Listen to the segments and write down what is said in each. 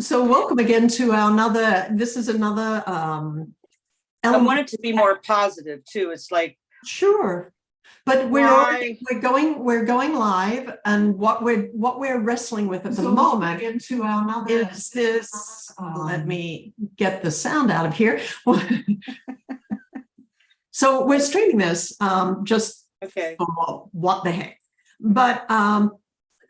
So welcome again to this is another I element. want it to be more positive too. It's like, Sure. But why? we're going live, and what we're wrestling with at the moment Into another is this. Let me get the sound out of here. So we're streaming this just Okay. for what the heck. But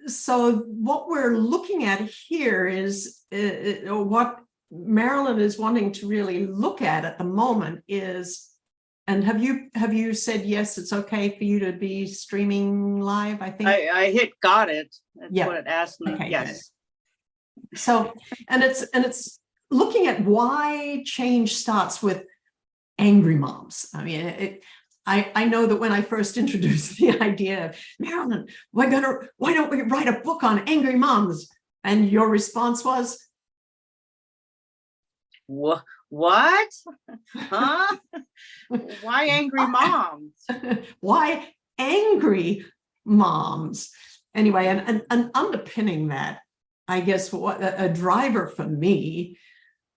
so what we're looking at here is what Marilyn is wanting to really look at the moment is, and have you said yes, it's okay for you to be streaming live? I think I hit got it. That's Yeah. what it asked me. Okay, Yes. so and it's looking at why change starts with angry moms. I mean, I know that when I first introduced the idea of Marilyn, why don't we write a book on angry moms? And your response was, What? Huh? Why angry moms? why angry moms? Anyway, and underpinning that, I guess what a driver for me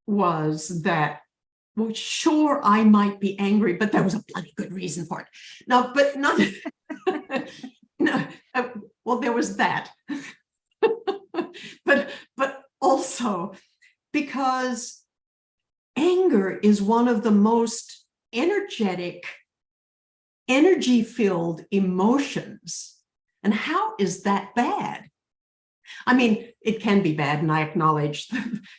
was that, well, sure, I might be angry, but there was a bloody good reason for it. No, but not, no, well, there was that. but also because anger is one of the most energetic, energy-filled emotions. And how is that bad? I mean, it can be bad, and I acknowledge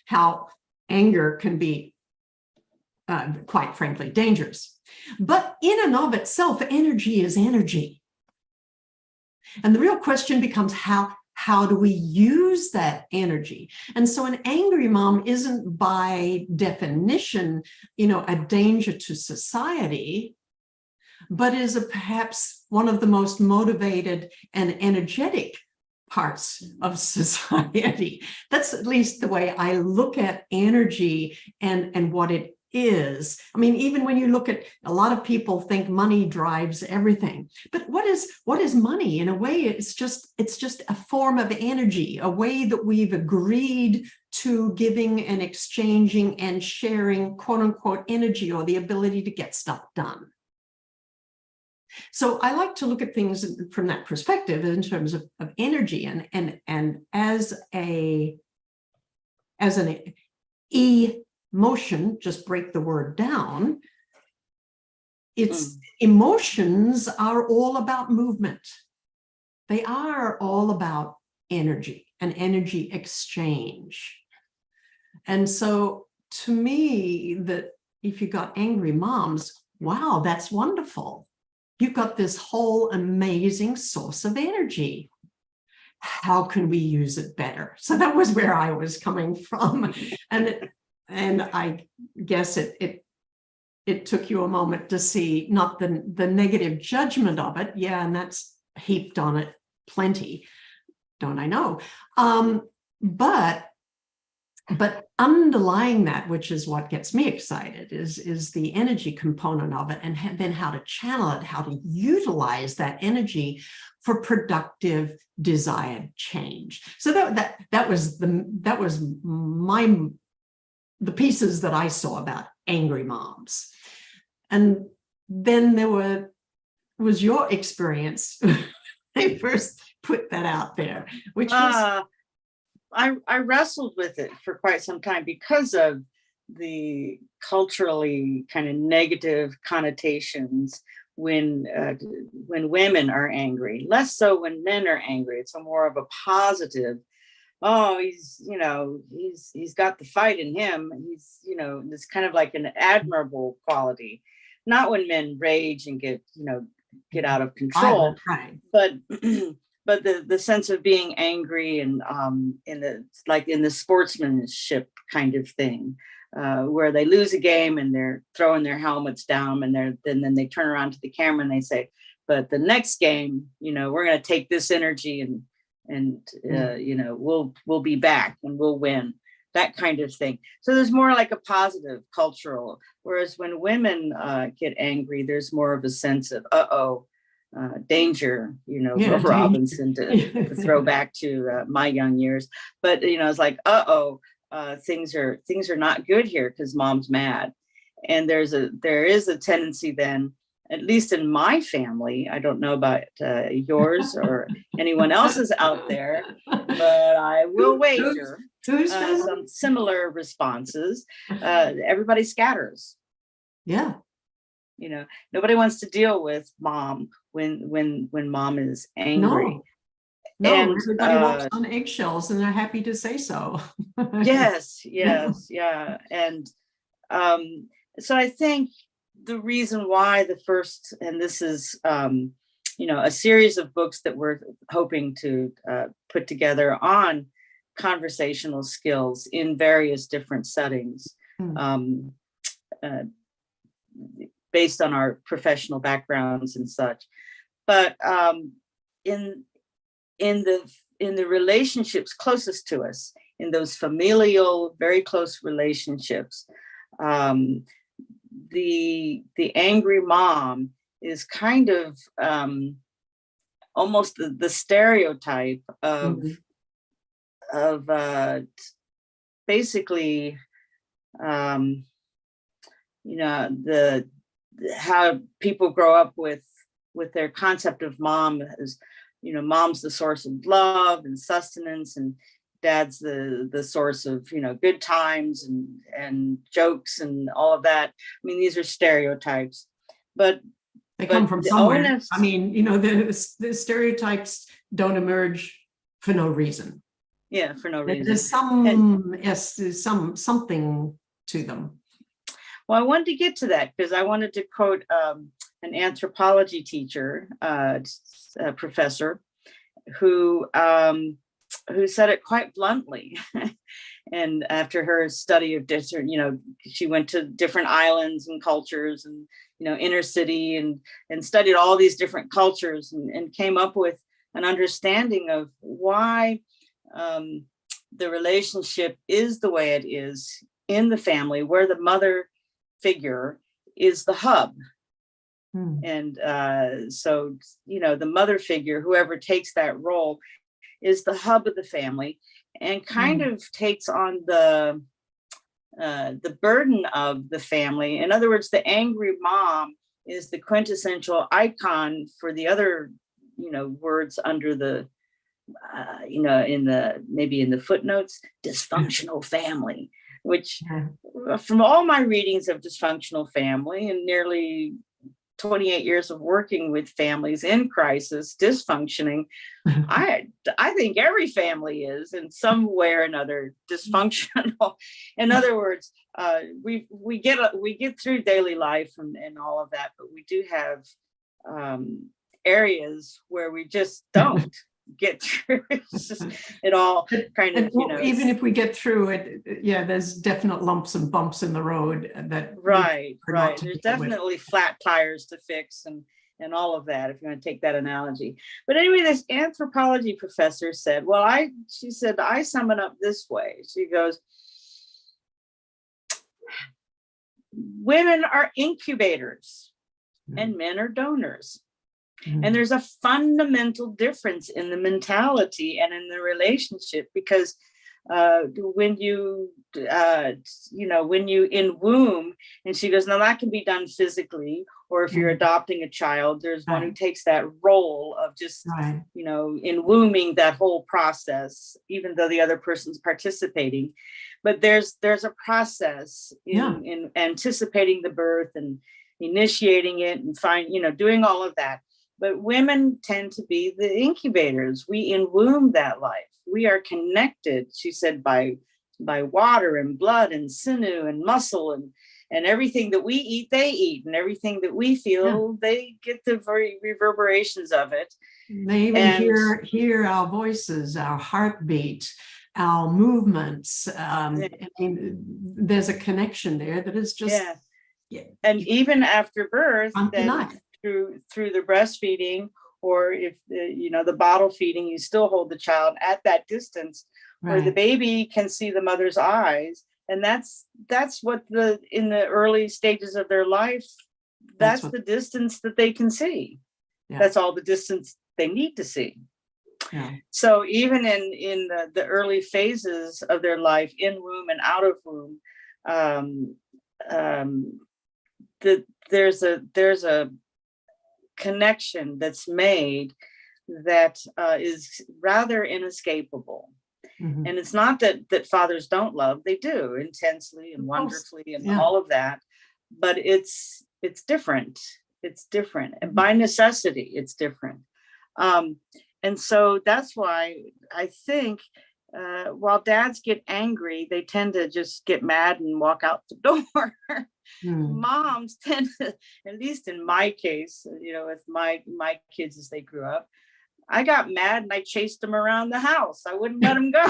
how anger can be quite frankly dangerous. But in and of itself, energy is energy. And the real question becomes how do we use that energy? And so an angry mom isn't by definition, a danger to society, but is perhaps one of the most motivated and energetic parts of society. That's at least the way I look at energy and what it is. I mean, even when you look at, a lot of people think money drives everything, but what is money? In a way, it's just a form of energy, a way that we've agreed to giving and exchanging and sharing, quote unquote, energy, or the ability to get stuff done. So I like to look at things from that perspective in terms of energy, and as an emotion, just break the word down. It's emotions are all about movement. They are all about energy and energy exchange. And so to me, that if you got angry moms, wow, that's wonderful. You've got this whole amazing source of energy. How can we use it better? So that was where I was coming from. And I guess it took you a moment to see not the negative judgment of it. Yeah, and that's heaped on it plenty, don't I know? But underlying that, which is what gets me excited, is the energy component of it, and then how to channel it, how to utilize that energy for productive, desired change. So that was the pieces that I saw about angry moms. And then there was your experience. I first put that out there, which was I wrestled with it for quite some time because of the culturally kind of negative connotations when women are angry, less so when men are angry. It's a more of a positive. Oh, he's got the fight in him. He's, it's kind of like an admirable quality, not when men rage and get out of control, right. But but the sense of being angry and in the sportsmanship kind of thing, where they lose a game and they're throwing their helmets down, and then they turn around to the camera and they say, but the next game, we're going to take this energy and we'll be back and we'll win, that kind of thing. So there's more like a positive cultural, whereas when women get angry, there's more of a sense of danger, Will Robinson to throw back to my young years. But it's like, things are not good here because mom's mad. And there is a tendency then, at least in my family, I don't know about yours or anyone else's out there, but I will wager some similar responses. Everybody scatters. Yeah. You know, nobody wants to deal with mom when mom is angry. No, And everybody walks on eggshells, and they're happy to say so. yes, yeah. And so I think the reason why the first, and this is a series of books that we're hoping to put together on conversational skills in various different settings, based on our professional backgrounds and such. But in the relationships closest to us, in those familial, very close relationships, the angry mom is kind of almost the stereotype of basically how people grow up with their concept of mom as, mom's the source of love and sustenance, and dad's the source of, good times and jokes and all of that. I mean, these are stereotypes, but they come from somewhere. I mean, the stereotypes don't emerge for no reason. Yeah, for no reason. There's something to them. Well, I wanted to get to that because I wanted to quote an anthropology teacher, professor, who said it quite bluntly. And after her study of different, she went to different islands and cultures and, inner city and studied all these different cultures and came up with an understanding of why the relationship is the way it is in the family, where the mother figure is the hub. And so, the mother figure, whoever takes that role, is the hub of the family and kind of takes on the burden of the family. In other words, the angry mom is the quintessential icon for the other, words under the, maybe in the footnotes, dysfunctional family, which from all my readings of dysfunctional family and nearly 28 years of working with families in crisis, dysfunctioning, I think every family is in some way or another dysfunctional. In other words, we get through daily life and all of that, but we do have areas where we just don't get through it all kind of, even if we get through it, there's definite lumps and bumps in the road that right there's definitely flat tires to fix and all of that, if you want to take that analogy. But anyway, this anthropology professor said, she said, I sum it up this way. She goes, women are incubators and men are donors. And there's a fundamental difference in the mentality and in the relationship, because when you in womb, and she goes, now that can be done physically, or if you're adopting a child, there's one who takes that role of just, in wombing that whole process, even though the other person's participating. But there's a process in anticipating the birth and initiating it and doing all of that. But women tend to be the incubators. We in-womb that life. We are connected, she said, by water and blood and sinew and muscle and everything that we eat, they eat, and everything that we feel, they get the very reverberations of it. They even hear our voices, our heartbeat, our movements. I mean, there's a connection there that is just and even after birth, then through the breastfeeding, or if the bottle feeding, you still hold the child at that distance where the baby can see the mother's eyes. And that's what in the early stages of their life, that's the distance that they can see. That's all the distance they need to see. Yeah. So even in the early phases of their life, in womb and out of womb, um, um, there's a connection that's made that is rather inescapable. Mhm. And it's not that fathers don't love; they do intensely and Of course. wonderfully and Yeah. all of that. But it's different. It's different, and Mhm. by necessity, it's different. Um, and so that's why I think while dads get angry, they tend to just get mad and walk out the door. Mm. Moms tend to, at least in my case, with my kids as they grew up, I got mad and I chased them around the house. I wouldn't let them go.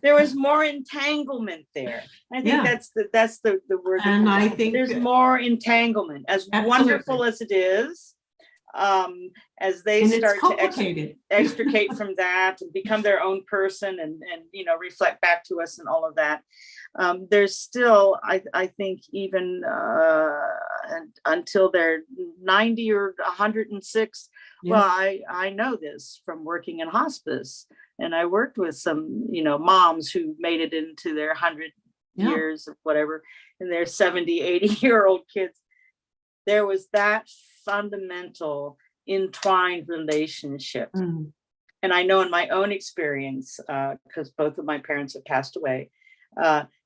There was more entanglement there. I think Yeah. that's the word that And comes I up. think There's more entanglement, as wonderful absolutely. as it is. As they And it's start to complicated. extricate from that and become their own person, and reflect back to us and all of that, there's still, I think, even until they're 90 or 106. Yeah. Well, I know this from working in hospice, and I worked with some moms who made it into their 100 Yeah. years of whatever, and their 70, 80-year-old kids. There was that fundamental entwined relationship. Mm. And I know in my own experience, because both of my parents have passed away,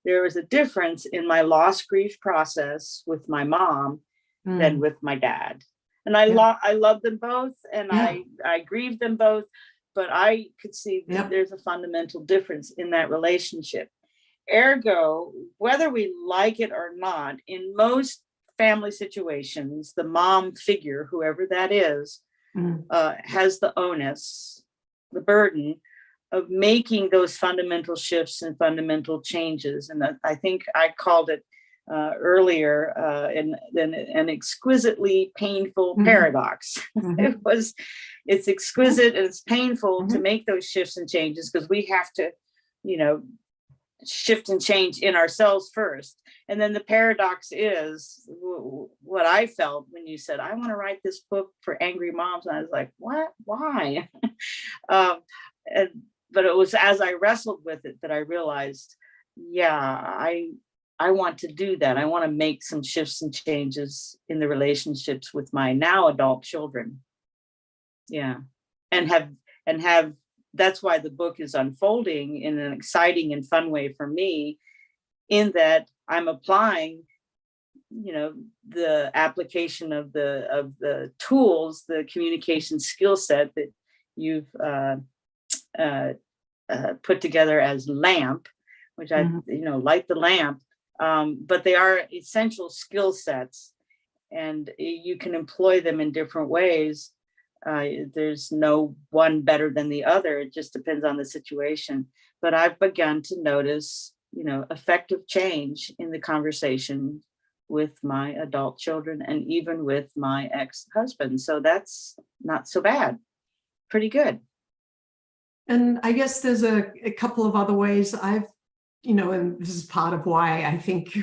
there was a difference in my loss grief process with my mom than Mm. with my dad. And I Yeah. love them both, and Yeah. I grieve them both, but I could see that Yep. there's a fundamental difference in that relationship. Ergo, whether we like it or not, in most family situations, the mom figure, whoever that is, Mm. has the onus, the burden of making those fundamental shifts and fundamental changes. And I think I called it earlier an exquisitely painful Mhm. paradox. Mhm. It's exquisite and it's painful to Mhm. make those shifts and changes, because we have to, you know, shift and change in ourselves first. And then the paradox is what I felt when you said, I want to write this book for angry moms. And I was like, what? Why? um, and, but it was as I wrestled with it that I realized, yeah, I want to do that. I want to make some shifts and changes in the relationships with my now adult children. Yeah. And have that's why the book is unfolding in an exciting and fun way for me, in that I'm applying, the application of the tools, the communication skill set that you've uh, put together as LAMP, which Mhm. light the lamp. But they are essential skill sets, and you can employ them in different ways. There's no one better than the other. It just depends on the situation. But I've begun to notice, effective change in the conversation with my adult children and even with my ex-husband. So that's not so bad. Pretty good. And I guess there's a couple of other ways and this is part of why I think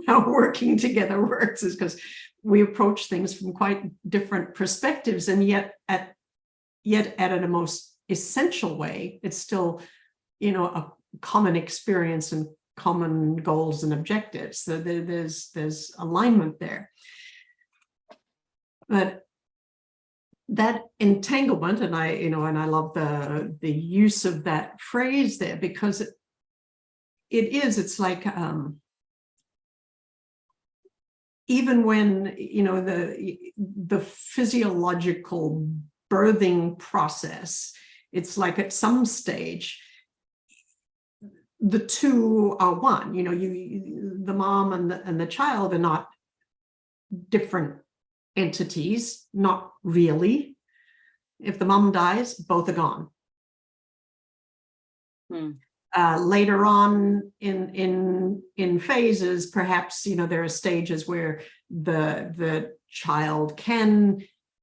how working together works, is because we approach things from quite different perspectives, and yet at a most essential way, it's still, a common experience and common goals and objectives. So there's alignment there. But that entanglement, and I love the use of that phrase there, because it's like even when the physiological birthing process, it's like at some stage the two are one. The mom and the child are not different entities, not really. If the mom dies, both are gone. Later on in phases, perhaps there are stages where the child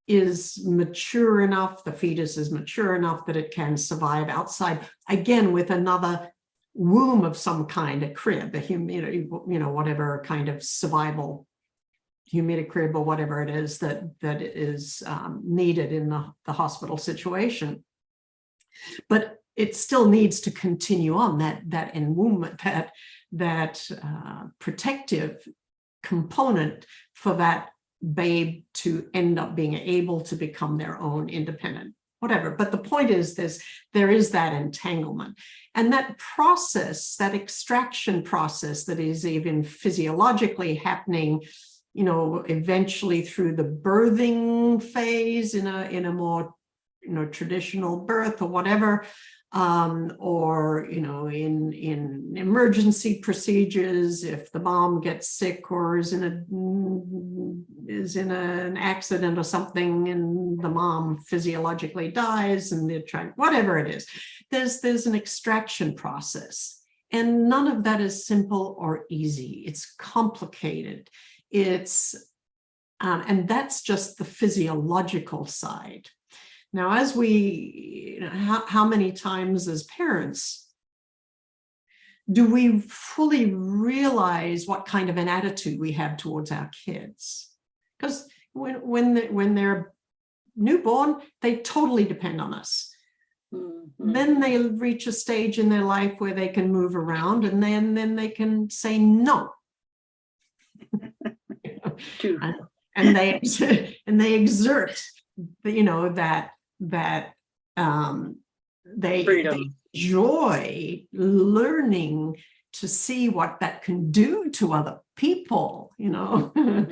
is mature enough, the fetus is mature enough that it can survive outside, again with another womb of some kind, a crib, a human, whatever kind of survival humidicrib or whatever it is that is needed in the hospital situation. But it still needs to continue on, that enwombment, that protective component for that babe to end up being able to become their own independent whatever. But the point is there is that entanglement, and that process, that extraction process that is even physiologically happening, eventually through the birthing phase in a more traditional birth or whatever, or in emergency procedures, if the mom gets sick or is in an accident or something, and the mom physiologically dies, and they're trying, whatever it is, there's an extraction process, and none of that is simple or easy. It's complicated. And that's just the physiological side. Now, as how many times as parents do we fully realize what kind of an attitude we have towards our kids? Because when they're newborn, they totally depend on us. Mm-hmm. Then they reach a stage in their life where they can move around, and then they can say no. and they exert, they enjoy learning to see what that can do to other people, mm-hmm.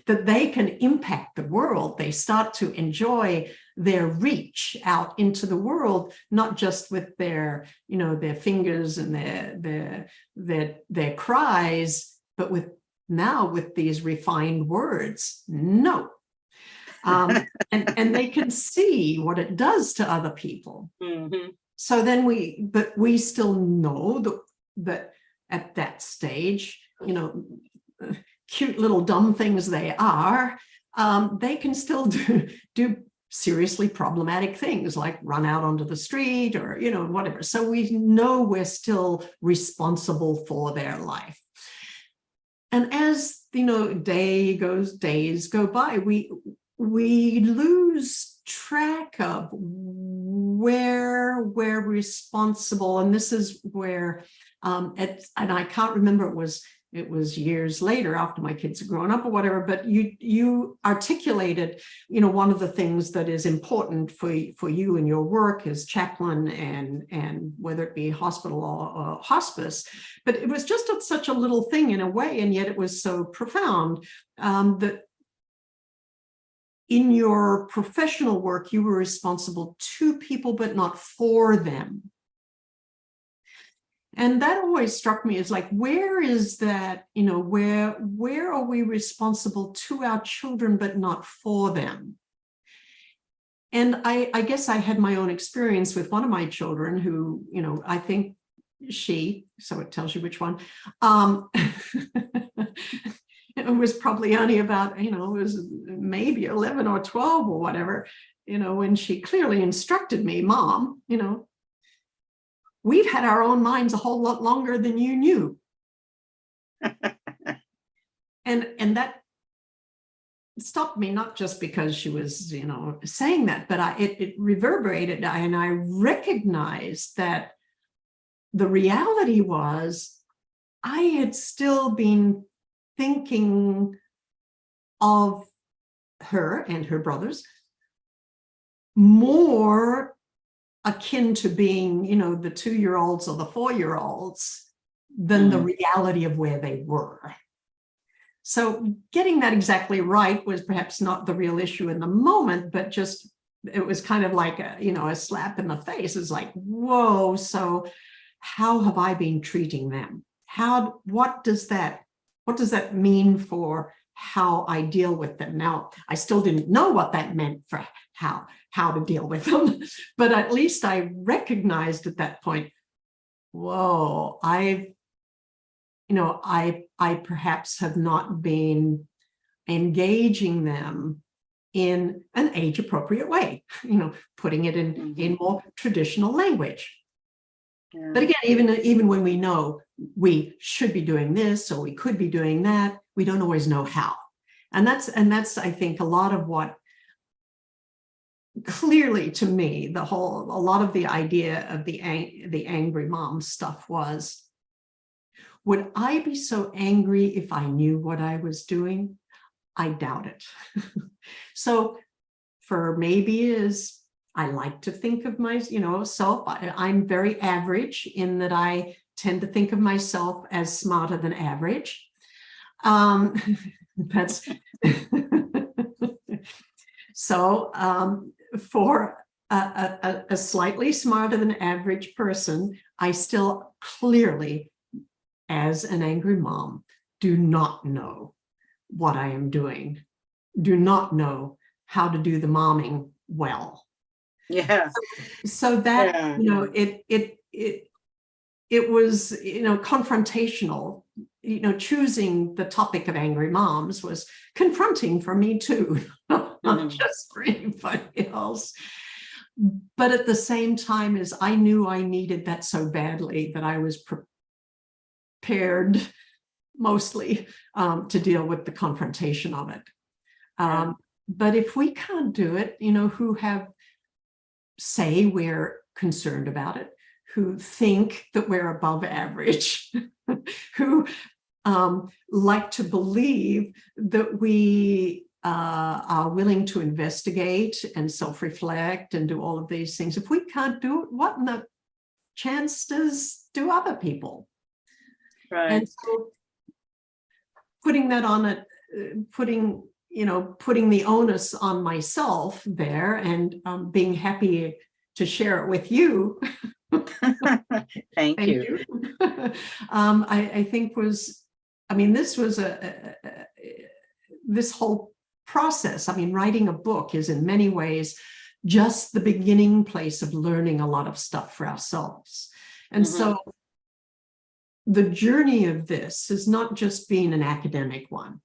That they can impact the world. They start to enjoy their reach out into the world, not just with their fingers and their cries, but with these refined words. No. And they can see what it does to other people. Mm-hmm. So then we still know that at that stage, cute little dumb things they are, they can still do seriously problematic things like run out onto the street or, whatever. So we know we're still responsible for their life. And as, days go by, we lose track of where we're responsible. And this is where, and I can't remember, it was years later after my kids had grown up or whatever, but you articulated, one of the things that is important for you in your work as chaplain and whether it be hospital or hospice, but it was just such a little thing in a way, and yet it was so profound, that in your professional work, you were responsible to people, but not for them. And that always struck me as like, where is that, where are we responsible to our children, but not for them? And I guess I had my own experience with one of my children who, I think so it tells you which one, it was probably only about, it was maybe 11 or 12 or whatever, when she clearly instructed me, Mom, we've had our own minds a whole lot longer than you knew. and that stopped me, not just because she was, saying that, but it reverberated, and I recognized that the reality was I had still been thinking of her and her brothers more akin to being, the 2-year-olds or the 4-year-olds than the reality of where they were. So getting that exactly right was perhaps not the real issue in the moment, but just, it was kind of like a slap in the face. It's like, whoa, so how have I been treating them? What does that mean for how I deal with them? Now, I still didn't know what that meant for how to deal with them, but at least I recognized at that point, whoa, I perhaps have not been engaging them in an age-appropriate way, putting it in more traditional language. Yeah. But again, even when we know we should be doing this or we could be doing that, we don't always know how. And that's, I think, a lot of what, clearly to me, a lot of the idea of the angry mom stuff was, would I be so angry if I knew what I was doing? I doubt it. So for maybe is, I like to think of my, self, I'm very average in that I tend to think of myself as smarter than average. That's so for a slightly smarter than average person, I still clearly, as an angry mom, do not know what I am doing, do not know how to do the momming well. Yeah. So that, Yeah. it was, confrontational. Choosing the topic of angry moms was confronting for me too, not just for anybody else. But at the same time, as I knew I needed that so badly, that I was prepared mostly to deal with the confrontation of it. But if we can't do it, who say we're concerned about it, who think that we're above average, who like to believe that we are willing to investigate and self-reflect and do all of these things. If we can't do it, what in the chances do other people? Right. And so putting that on it, putting the onus on myself there, and being happy to share it with you. Thank you. I think this was this whole process. Writing a book is in many ways just the beginning place of learning a lot of stuff for ourselves. And so the journey of this has not just been an academic one.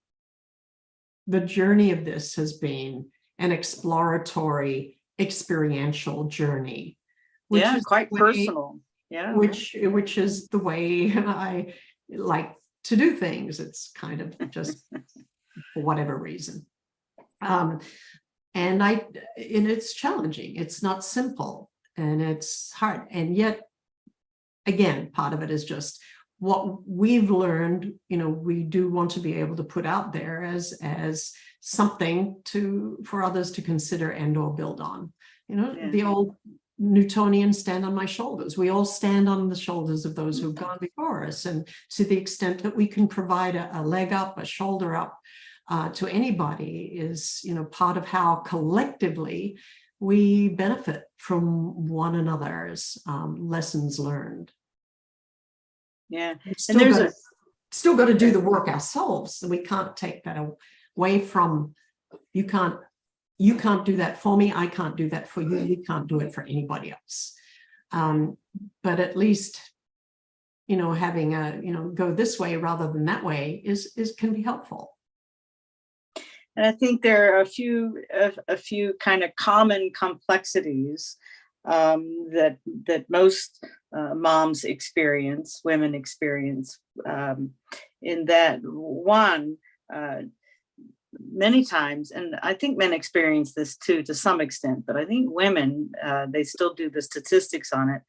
The journey of this has been an exploratory, experiential journey, which is quite personal. Yeah, which is the way I like to do things. It's kind of just for whatever reason. And it's challenging. It's not simple, and it's hard. And yet, again, part of it is just what we've learned, we do want to be able to put out there as something for others to consider and or build on. The old Newtonian stand on my shoulders. We all stand on the shoulders of those who've gone before us. And to the extent that we can provide a leg up, a shoulder up to anybody is, part of how collectively we benefit from one another's lessons learned. Yeah. Still got to do the work ourselves. So we can't take that away from, you can't do that for me. I can't do that for you. You can't do it for anybody else. But at least, having go this way rather than that way can be helpful. And I think there are a few kind of common complexities that most moms experience, women experience, in that one, many times, and I think men experience this too to some extent, but I think women, they still do the statistics on it.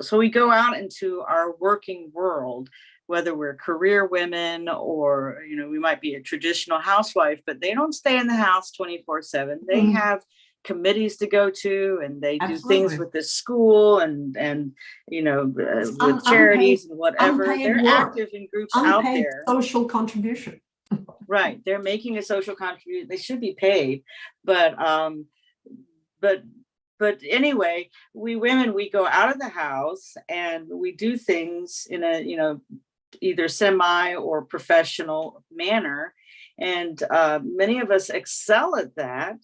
So we go out into our working world, whether we're career women or, we might be a traditional housewife, but they don't stay in the house 24/7. They have committees to go to, and they do things with the school and with charities and whatever. They're active in groups out there. Social contribution. Right. They're making a social contribution. They should be paid, but anyway, we women, we go out of the house and we do things in a, either semi or professional manner. And many of us excel at that.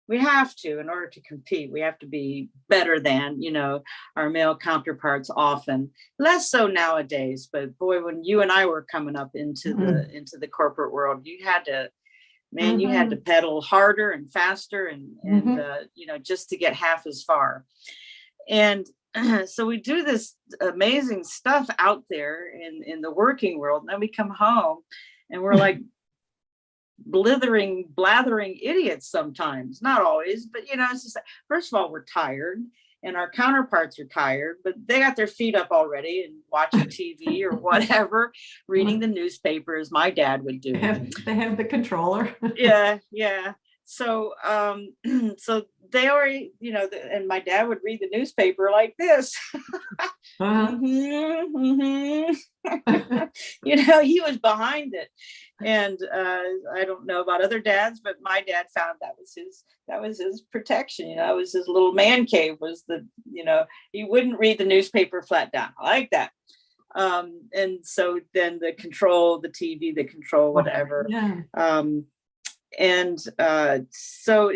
We have to, in order to compete, we have to be better than, our male counterparts often. Less so nowadays, but boy, when you and I were coming up into the corporate world, you had to, you had to pedal harder and faster and just to get half as far. And so we do this amazing stuff out there in the working world. And then we come home and we're like, blathering idiots sometimes, not always, but it's just like, first of all, we're tired and our counterparts are tired, but they got their feet up already and watching TV or whatever, reading the newspaper as my dad would do. They have the controller. Yeah. So, so they already, and my dad would read the newspaper like this. He was behind it. And I don't know about other dads, but my dad found that was his protection. That was his little man cave, was he wouldn't read the newspaper flat down. I like that. And so then the TV, the control, whatever. Yeah. And so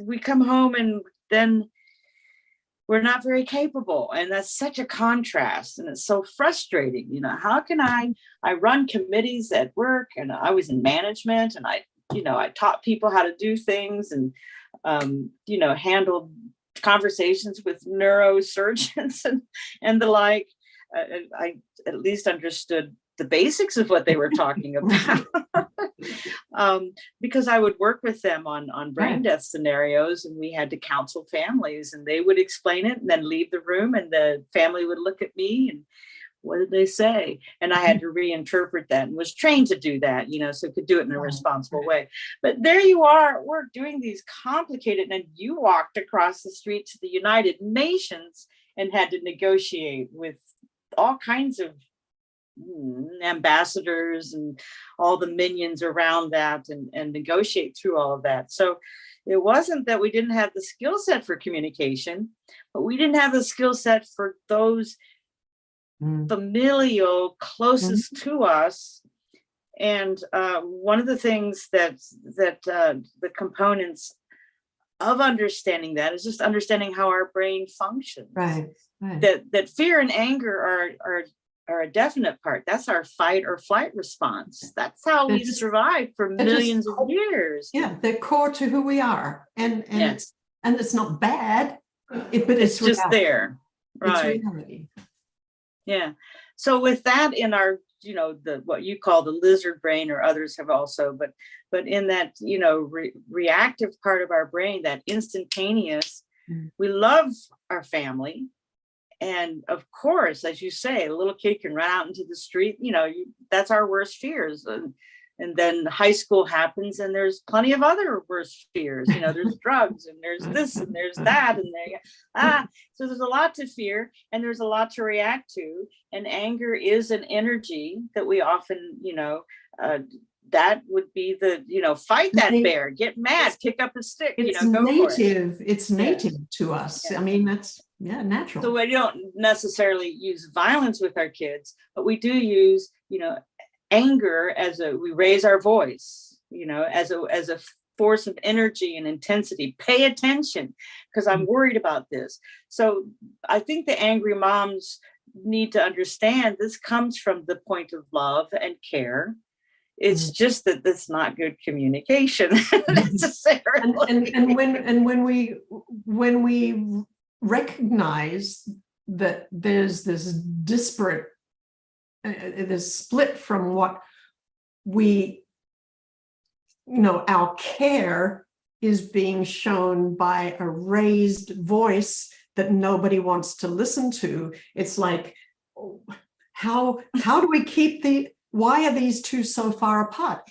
we come home and then we're not very capable, and that's such a contrast, and it's so frustrating. How can I run committees at work, and I was in management, and I taught people how to do things, and handled conversations with neurosurgeons and the like. I at least understood the basics of what they were talking about. Because I would work with them on brain death scenarios, and we had to counsel families, and they would explain it and then leave the room, and the family would look at me and, what did they say? And I had to reinterpret that, and was trained to do that, so could do it in a responsible way. But there you are, we're doing these complicated, and you walked across the street to the United Nations and had to negotiate with all kinds of ambassadors and all the minions around that, and negotiate through all of that. So it wasn't that we didn't have the skill set for communication, but we didn't have the skill set for those familial closest to us. And one of the things that the components of understanding that is just understanding how our brain functions. Right. That fear and anger are a definite part. That's our fight or flight response. That's how we've survived for millions of years. Yeah, they're core to who we are, and it's not bad, but it's just reality. There, right? It's reality. Yeah. So with that in our, the what you call the lizard brain, or others have also, but in that reactive part of our brain, that instantaneous, we love our family. And of course, as you say, a little kid can run out into the street, that's our worst fears. And then high school happens, and there's plenty of other worst fears. There's drugs, and there's this, and there's that, and so there's a lot to fear, and there's a lot to react to. And anger is an energy that we often, that would be the, fight that bear, get mad, pick up a stick, it's go native. For it. It's native to us. Yeah. I mean, that's natural. So we don't necessarily use violence with our kids, but we do use, anger we raise our voice, as a force of energy and intensity. Pay attention, because I'm worried about this. So I think the angry moms need to understand this comes from the point of love and care. It's just that that's not good communication necessarily. And when we recognize that there's this disparate, this split from what we, our care is being shown by a raised voice that nobody wants to listen to. It's like, how do we why are these two so far apart?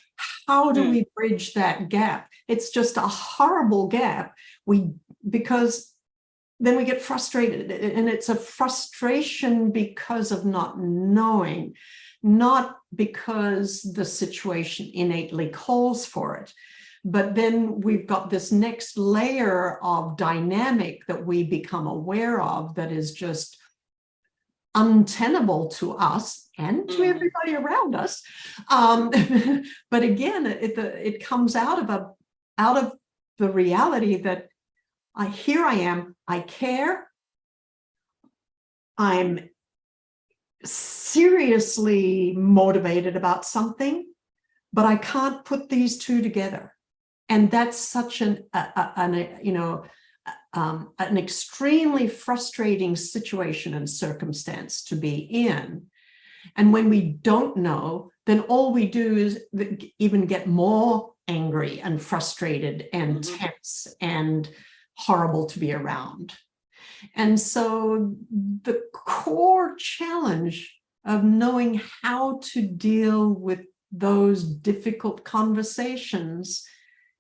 How do we bridge that gap? It's just a horrible gap. Because then we get frustrated, and it's a frustration because of not knowing, not because the situation innately calls for it. But then we've got this next layer of dynamic that we become aware of that is just untenable to us and to everybody around us. But again, it comes out of the reality that here I am, I care, I'm seriously motivated about something, but I can't put these two together. And that's such an extremely frustrating situation and circumstance to be in. And when we don't know, then all we do is even get more angry and frustrated and Mhm. tense and horrible to be around. And so the core challenge of knowing how to deal with those difficult conversations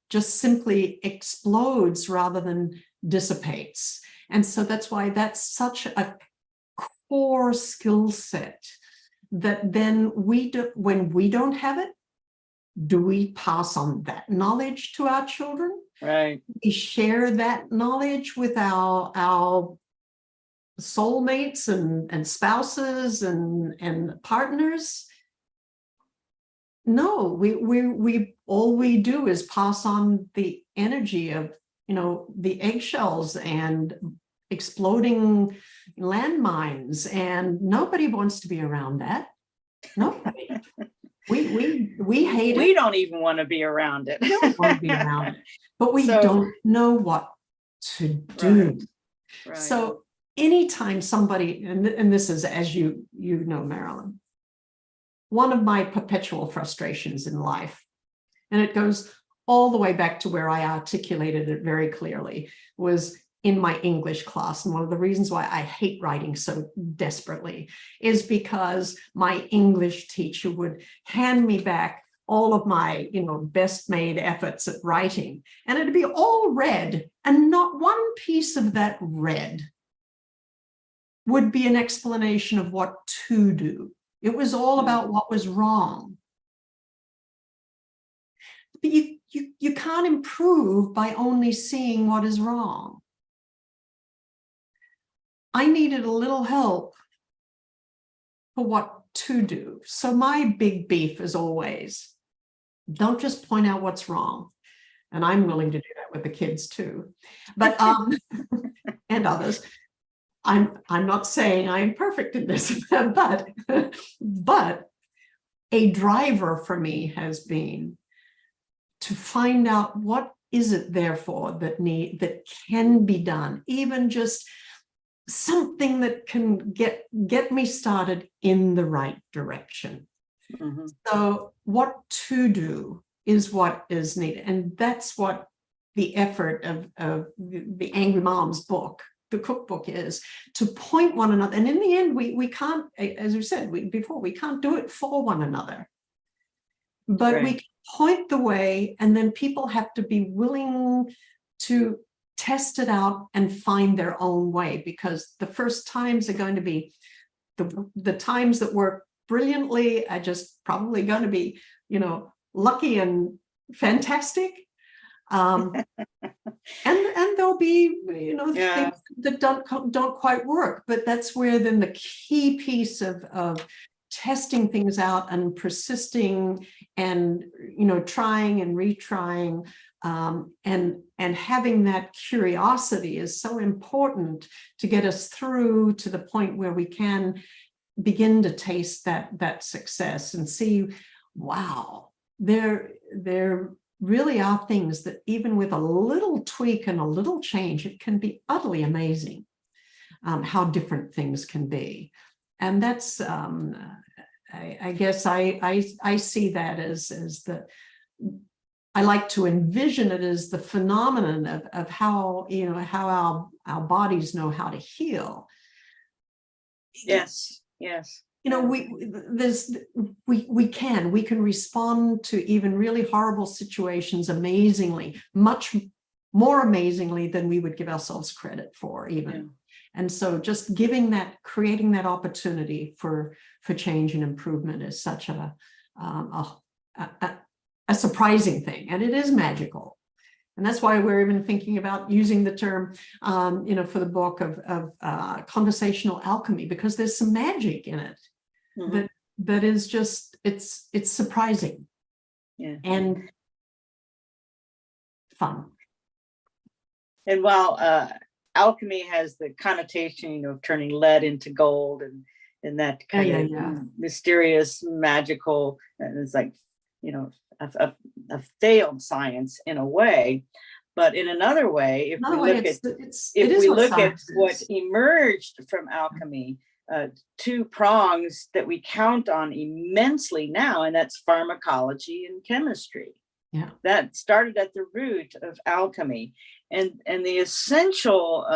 just simply explodes rather than dissipates. And so that's why that's such a core skill set that then we do, when we don't have it, do we pass on that knowledge to our children? Right. We share that knowledge with our soulmates and spouses and partners. No, we all we do is pass on the energy of, you know, the eggshells and exploding landmines, and nobody wants to be around that. Nobody. We hate We it. don't even want to be around it. We don't want to be around it, but we So- don't know what to do. Right. So anytime somebody, and this is, as you know, Marilyn, one of my perpetual frustrations in life, and it goes all the way back to where I articulated it very clearly, was in my English class. And one of the reasons why I hate writing so desperately is because my English teacher would hand me back all of my, you know, best made efforts at writing, and it'd be all red, and not one piece of that red would be an explanation of what to do. It was all about what was wrong. But you can't improve by only seeing what is wrong. I needed a little help for what to do. So my big beef is always, don't just point out what's wrong. And I'm willing to do that with the kids too, but and others. I'm not saying I'm perfect in this, but a driver for me has been to find out what is it therefore that can be done, even just something that can get me started in the right direction. Mhm. So what to do is what is needed, and that's what the effort of the Angry Moms book, the cookbook, is, to point one another. And in the end, we can't, as we said before, we can't do it for one another, but we Right. can point the way, and then people have to be willing to test it out and find their own way, because the first times are going to be the times that work brilliantly are just probably going to be, you know, lucky and fantastic. And there'll be, you know, Yeah. things that don't quite work. But that's where then the key piece of testing things out and persisting and, you know, trying and retrying, and having that curiosity is so important to get us through to the point where we can begin to taste that success and see, wow, there really are things that even with a little tweak and a little change, it can be utterly amazing, how different things can be. And that's, I guess I see that as the, I like to envision it as the phenomenon of how, you know, how our bodies know how to heal. Yes. Yes. You know, we can respond to even really horrible situations amazingly, much more amazingly than we would give ourselves credit for even. Yeah. And so just creating that opportunity for change and improvement is such a surprising thing, and it is magical. And that's why we're even thinking about using the term, you know, for the book of conversational alchemy, because there's some magic in it. Mhm. That is just, it's surprising. Yeah. And fun. And while alchemy has the connotation, you know, of turning lead into gold and that kind of mysterious, magical, and it's like, you know, a failed science in a way. But in another way, if we look at what emerged from alchemy, two prongs that we count on immensely now, and that's pharmacology and chemistry. Yeah. That started at the root of alchemy, and the essential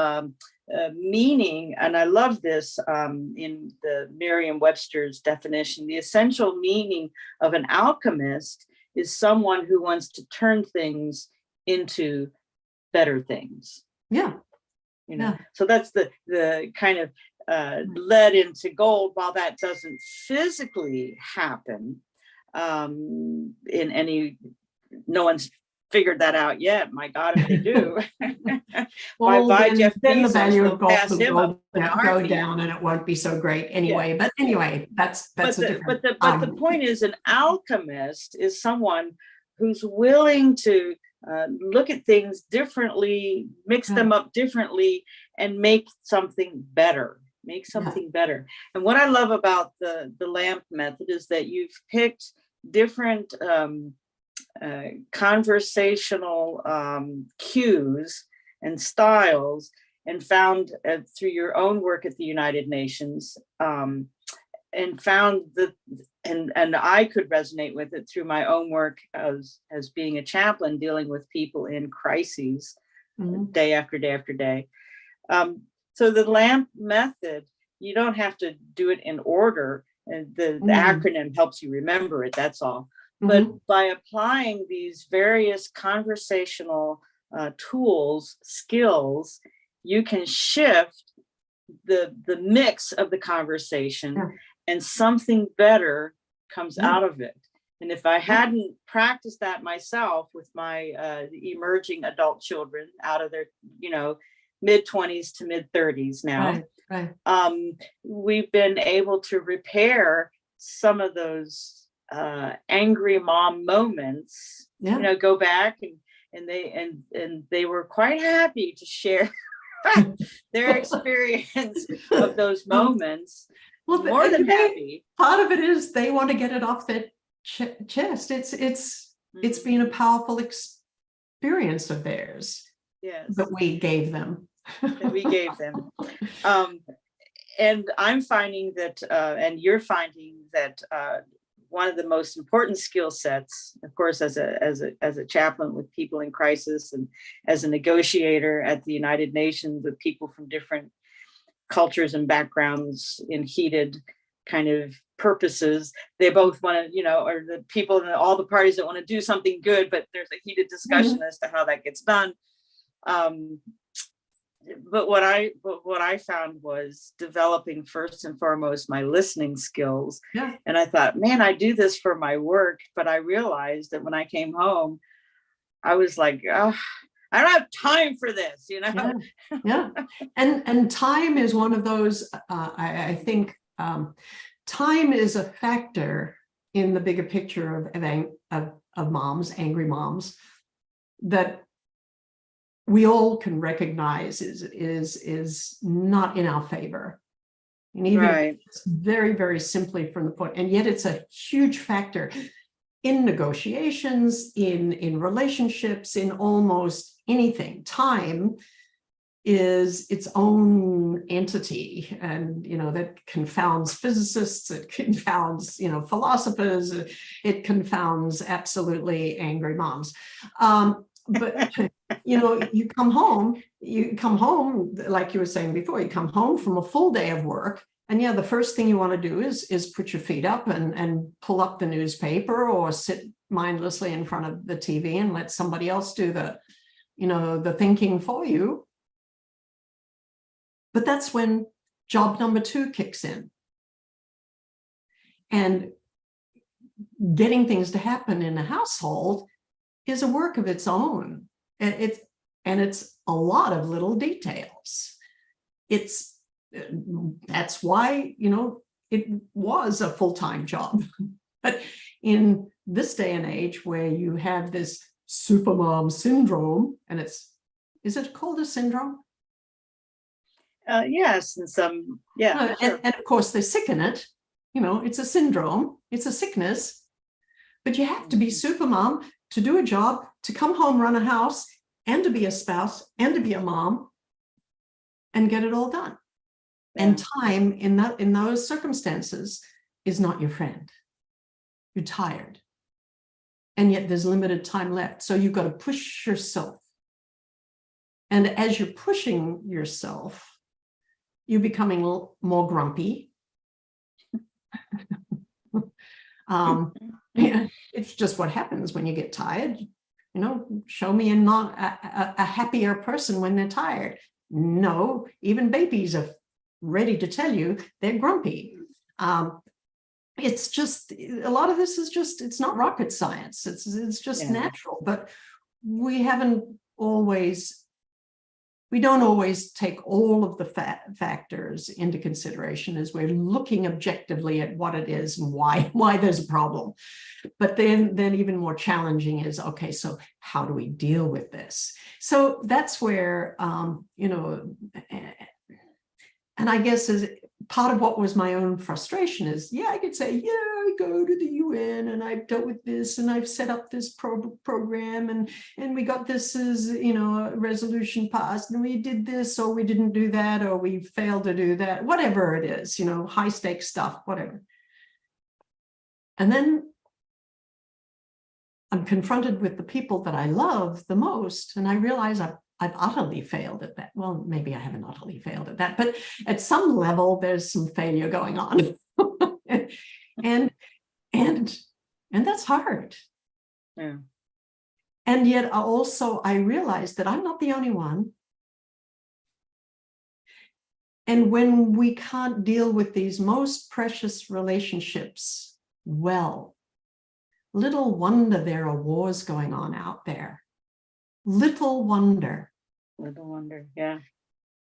meaning, and I love this in the Merriam-Webster's definition, the essential meaning of an alchemist is someone who wants to turn things into better things. Yeah. You know, Yeah. so that's the kind of lead into gold. While that doesn't physically happen in any, no one's figured that out yet. My God, if they do. Well, by Jeff then the Bezos, value they'll of gold pass him up will in a go heartbeat. down, and it won't be so great Yeah. anyway. But anyway, that's a different. But the point is, an alchemist is someone who's willing to look at things differently, mix them up differently, and make something better. And what I love about the lamp method is that you've picked different conversational cues and styles, and found through your own work at the United Nations, and found that, and I could resonate with it through my own work as being a chaplain, dealing with people in crises, day after day after day. So the LAMP method, you don't have to do it in order, and the acronym helps you remember it, that's all. But by applying these various conversational tools, skills, you can shift the mix of the conversation, and something better comes out of it. And if I hadn't practiced that myself with my emerging adult children out of their, mid-20s to mid-30s now, we've been able to repair some of those angry mom moments. Go back and they were quite happy to share their experience of those moments. Well, more than happy. Part of it is they want to get it off their chest. It's been a powerful experience of theirs. Yes, that we gave them. And I'm finding that, and you're finding that, one of the most important skill sets, of course, as a chaplain with people in crisis, and as a negotiator at the United Nations with people from different cultures and backgrounds in heated kind of purposes. They both want to, or the people in all the parties that want to do something good, but there's a heated discussion as to how that gets done. But what I found was developing first and foremost my listening skills. And I thought, man, I do this for my work, but I realized that when I came home, I was like, oh, I don't have time for this, And time is one of those. I think time is a factor in the bigger picture of moms, angry moms, that we all can recognize is not in our favor. And even it's very, very simply from the point, and yet it's a huge factor in negotiations, in relationships, in almost anything. Time is its own entity, and that confounds physicists, it confounds philosophers, it confounds absolutely angry moms. But you come home, like you were saying before, you come home from a full day of work, and the first thing you want to do is put your feet up and pull up the newspaper, or sit mindlessly in front of the TV and let somebody else do the thinking for you. But that's when job number 2 kicks in, and getting things to happen in a household is a work of its own. It's a lot of little details. That's why it was a full-time job. But in this day and age, where you have this supermom syndrome, and is it called a syndrome? Yes, and some, sure. And of course they're sick in it. It's a syndrome, it's a sickness, but you have to be supermom to do a job, to come home, run a house, and to be a spouse, and to be a mom, and get it all done. And time in those circumstances is not your friend. You're tired. and yet there's limited time left. So you've got to push yourself. And as you're pushing yourself, you're becoming more grumpy. Yeah, it's just what happens when you get tired. You know, show me a happier person when they're tired. No, even babies are ready to tell you they're grumpy. It's just, a lot of this is just, it's not rocket science. It's just natural, but we don't always take all of the factors into consideration as we're looking objectively at what it is and why there's a problem. But then even more challenging is, okay, so how do we deal with this? So that's where, you know, and I guess as part of what was my own frustration is, yeah, I could say, yeah, I go to the UN and I've dealt with this and I've set up this program and we got this as, you know, a resolution passed and we did this or we didn't do that or we failed to do that, whatever it is, you know, high stakes stuff, whatever. And then I'm confronted with the people that I love the most, and I realize I've utterly failed at that. Well, maybe I haven't utterly failed at that, but at some level, there's some failure going on. and that's hard. Yeah. And yet also I realized that I'm not the only one. And when we can't deal with these most precious relationships well, little wonder there are wars going on out there. Little wonder. Little wonder, yeah.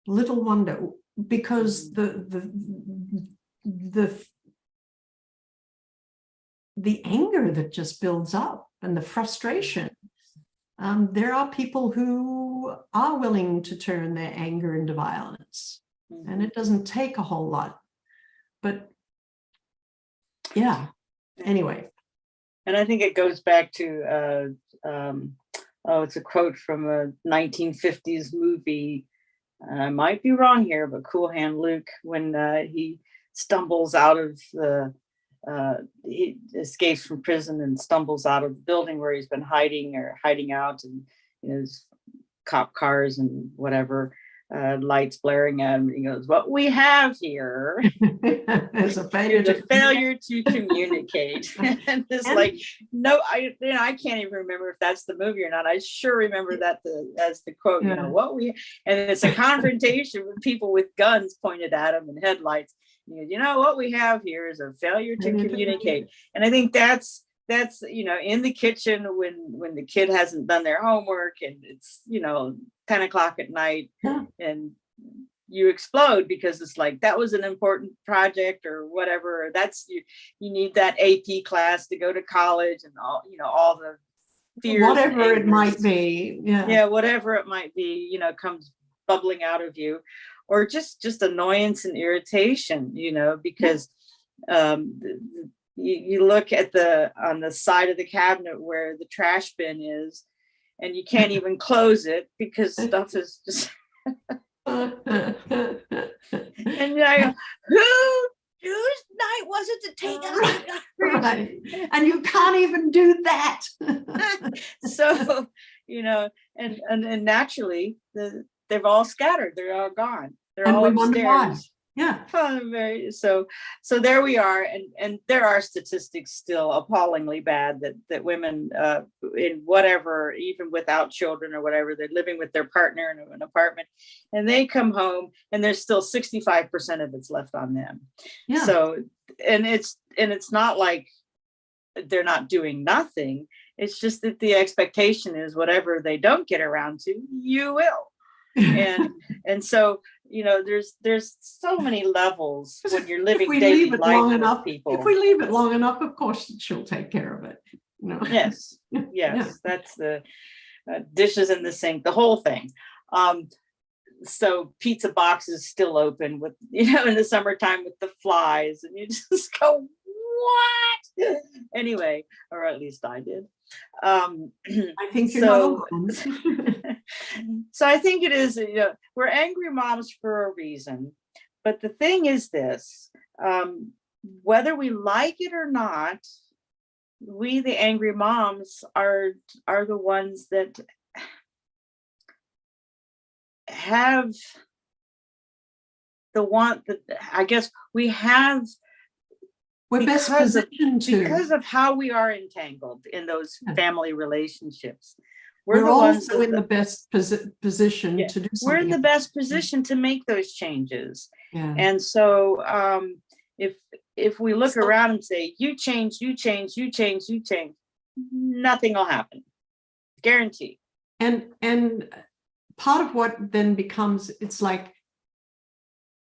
Little wonder, because the anger that just builds up and the frustration. There are people who are willing to turn their anger into violence, and it doesn't take a whole lot. But yeah, anyway. And I think it goes back to it's a quote from a 1950s movie. I might be wrong here, but Cool Hand Luke, when he stumbles out of he escapes from prison and stumbles out of the building where he's been hiding out, and his cop cars and whatever, lights blaring at him. He goes, "What we have here is a failure to communicate." And it's like, no, I can't even remember if that's the movie or not. I sure remember that as the quote. Yeah. You know and it's a confrontation with people with guns pointed at them and headlights. You know what we have here is a failure to communicate. And I think that's in the kitchen when the kid hasn't done their homework and it's 10 o'clock at night, and you explode because it's like, that was an important project or whatever. That's you need that AP class to go to college and all the fears, whatever it might be. Whatever it might be, comes bubbling out of you, or just annoyance and irritation, because you look at on the side of the cabinet where the trash bin is, and you can't even close it because stuff is just and whose night was it to take out the garbage? Right. And you can't even do that. So and naturally they've all scattered, they're all gone, they're all upstairs. Yeah. So there we are, and there are statistics still appallingly bad that women in whatever, even without children or whatever, they're living with their partner in an apartment, and they come home and there's still 65% of it's left on them. Yeah. So and it's not like they're not doing nothing. It's just that the expectation is whatever they don't get around to, you will. And so there's so many levels when you're living daily life with people. If we leave it long enough, of course she'll take care of it. Yes. Yeah. That's the dishes in the sink, the whole thing. So pizza boxes still open with in the summertime with the flies, and you just go, what? Anyway, or at least I did. I think you're not alone. So I think it is, we're angry moms for a reason. But the thing is this, whether we like it or not, we, the angry moms, are the ones that have the want that, I guess we have, We're best because positioned of how we are entangled in those Yeah. family relationships. we're the ones also that in the best position Yeah, to do we're in something. the best position to make those changes. Yeah. And so if we look So- around and say, you change, you change, you change, you change, nothing will happen. Guarantee. And part of what then becomes, it's like,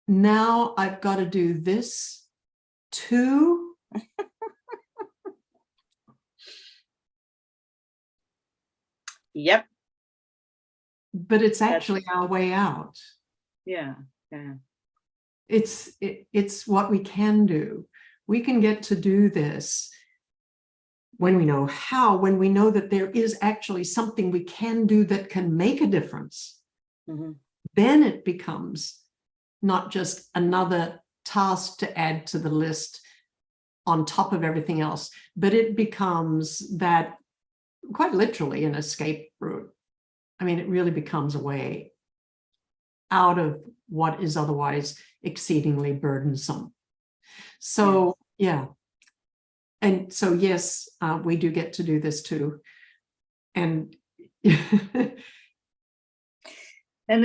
now I've got to do this too. Yep. But it's actually our way out. Yeah. Yeah. It's what we can do. We can get to do this when we know how, when we know that there is actually something we can do that can make a difference. Mm-hmm. Then it becomes not just another task to add to the list on top of everything else, but it becomes that, quite literally, an escape route. I mean, it really becomes a way out of what is otherwise exceedingly burdensome. So, yeah. And so, yes, we do get to do this too. And and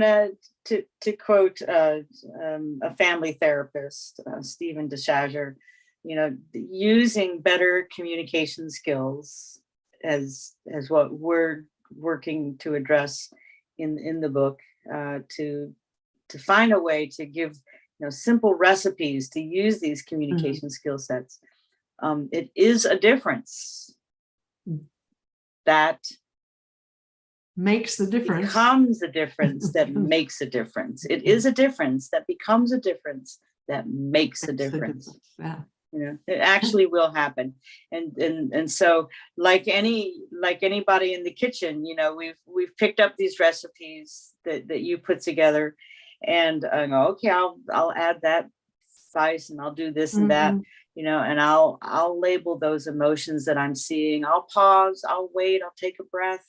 then to quote a family therapist, Stephen DeShazer, using better communication skills as what we're working to address in the book, to find a way to give simple recipes to use these communication skill sets. It is a difference that makes the difference. Becomes a difference that makes a difference. It is a difference that becomes a difference that makes a difference. Yeah. It actually will happen. And so like anybody in the kitchen, we've picked up these recipes that you put together, and I go, okay, I'll add that spice and I'll do this and that, and I'll label those emotions that I'm seeing. I'll pause, I'll wait, I'll take a breath.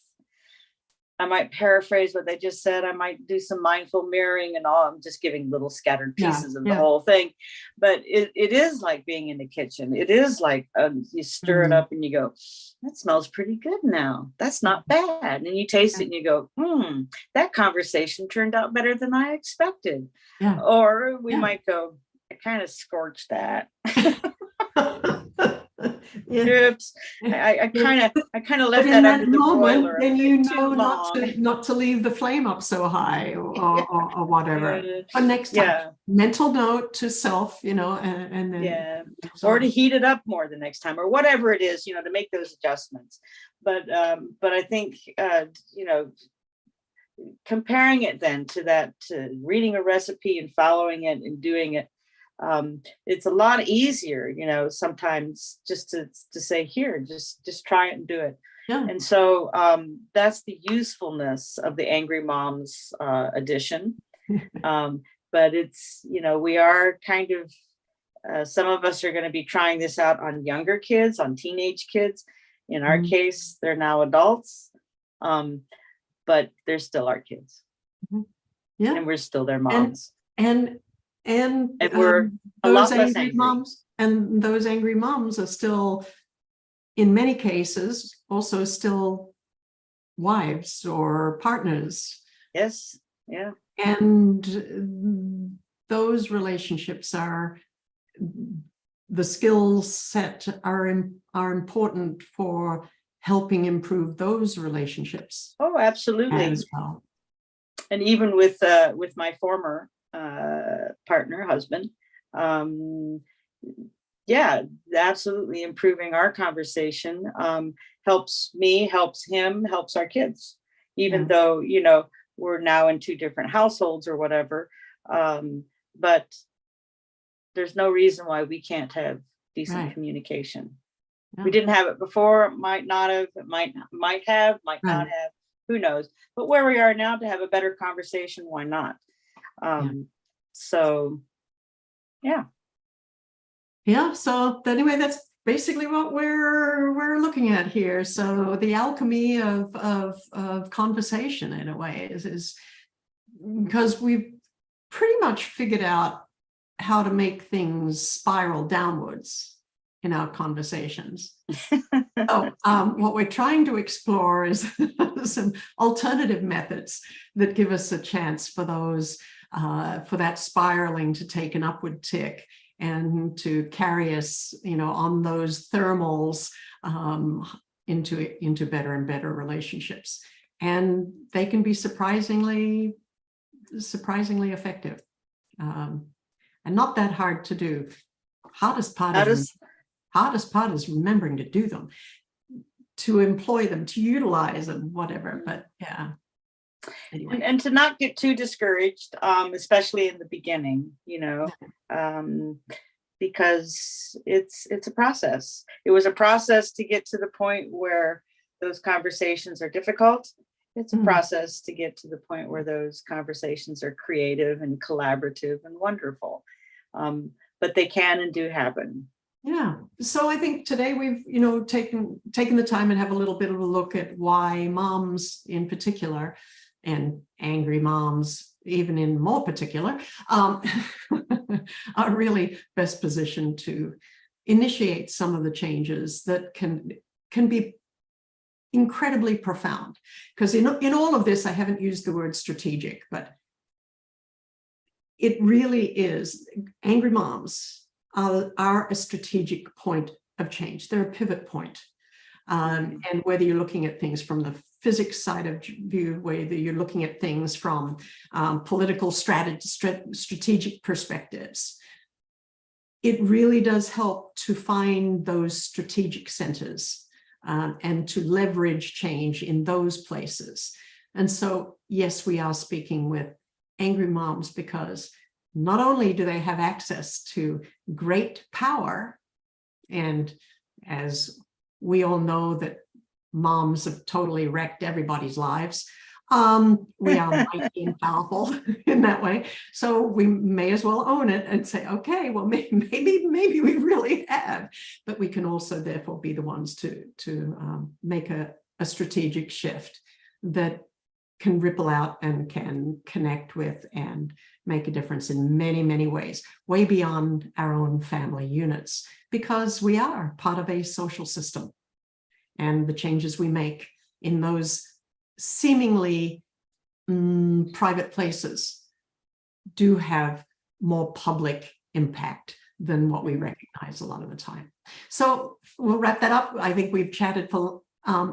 I might paraphrase what they just said. I might do some mindful mirroring and all. I'm just giving little scattered pieces of the whole thing. But it is like being in the kitchen. It is like you stir it up and you go, that smells pretty good now. That's not bad. And you taste it and you go, that conversation turned out better than I expected. Yeah. Or we might go, I kind of scorched that. Oops. I kind of left that under the broiler. Then not to leave the flame up so high or whatever. But next time, mental note to self, and then or to heat it up more the next time, or whatever it is, to make those adjustments. But I think comparing it then to reading a recipe and following it and doing it. It's a lot easier, sometimes just to say, here, just try it and do it. Yeah. And so that's the usefulness of the Angry Moms edition. But it's, we are kind of, some of us are going to be trying this out on younger kids, on teenage kids. In our case, they're now adults, but they're still our kids. Yeah. And we're still their moms. And we're those angry moms, and those angry moms are still, in many cases, also still wives or partners. Yes. Yeah. And those relationships are, the skill set are important for helping improve those relationships. Oh, absolutely. As well. And even with my former partner, husband, absolutely improving our conversation helps me, helps him, helps our kids, even though we're now in two different households or whatever, but there's no reason why we can't have decent communication. We didn't have it before, might not have, might have, might not have, who knows, but where we are now, to have a better conversation, why not? So so anyway, that's basically what we're looking at here. So the alchemy of conversation, in a way, is because we've pretty much figured out how to make things spiral downwards in our conversations. So what we're trying to explore is some alternative methods that give us a chance for those, for that spiraling to take an upward tick and to carry us, on those thermals into better and better relationships. And they can be surprisingly effective, and not that hard to do. Hardest part is remembering to do them, to employ them, to utilize them, whatever. But yeah. Anyway. And to not get too discouraged, especially in the beginning, because it's a process. It was a process to get to the point where those conversations are difficult. It's a process to get to the point where those conversations are creative and collaborative and wonderful. But they can and do happen. Yeah. So I think today we've, taken the time and have a little bit of a look at why moms in particular, and angry moms even in more particular, are really best positioned to initiate some of the changes that can be incredibly profound. Because in all of this, I haven't used the word strategic, but it really is. Angry moms are a strategic point of change. They're a pivot point. And whether you're looking at things from the physics side of view, whether you're looking at things from political strategic perspectives, it really does help to find those strategic centers and to leverage change in those places. And so, yes, we are speaking with angry moms because not only do they have access to great power, and as we all know that moms have totally wrecked everybody's lives, we are mighty and powerful in that way. So we may as well own it and say, okay, well, maybe we really have, but we can also therefore be the ones to make a strategic shift that can ripple out and can connect with and make a difference in many, many ways, way beyond our own family units, because we are part of a social system. And the changes we make in those seemingly private places do have more public impact than what we recognize a lot of the time. So we'll wrap that up. I think we've chatted for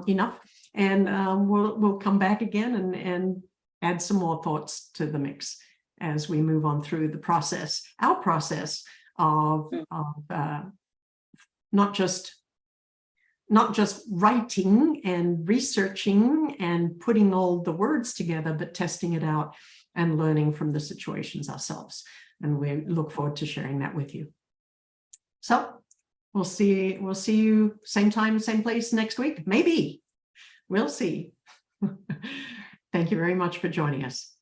enough, and we'll come back again and add some more thoughts to the mix as we move on through the process, our process of not just writing and researching and putting all the words together, but testing it out and learning from the situations ourselves. And we look forward to sharing that with you. So we'll see you same time, same place next week. Maybe. We'll see. Thank you very much for joining us.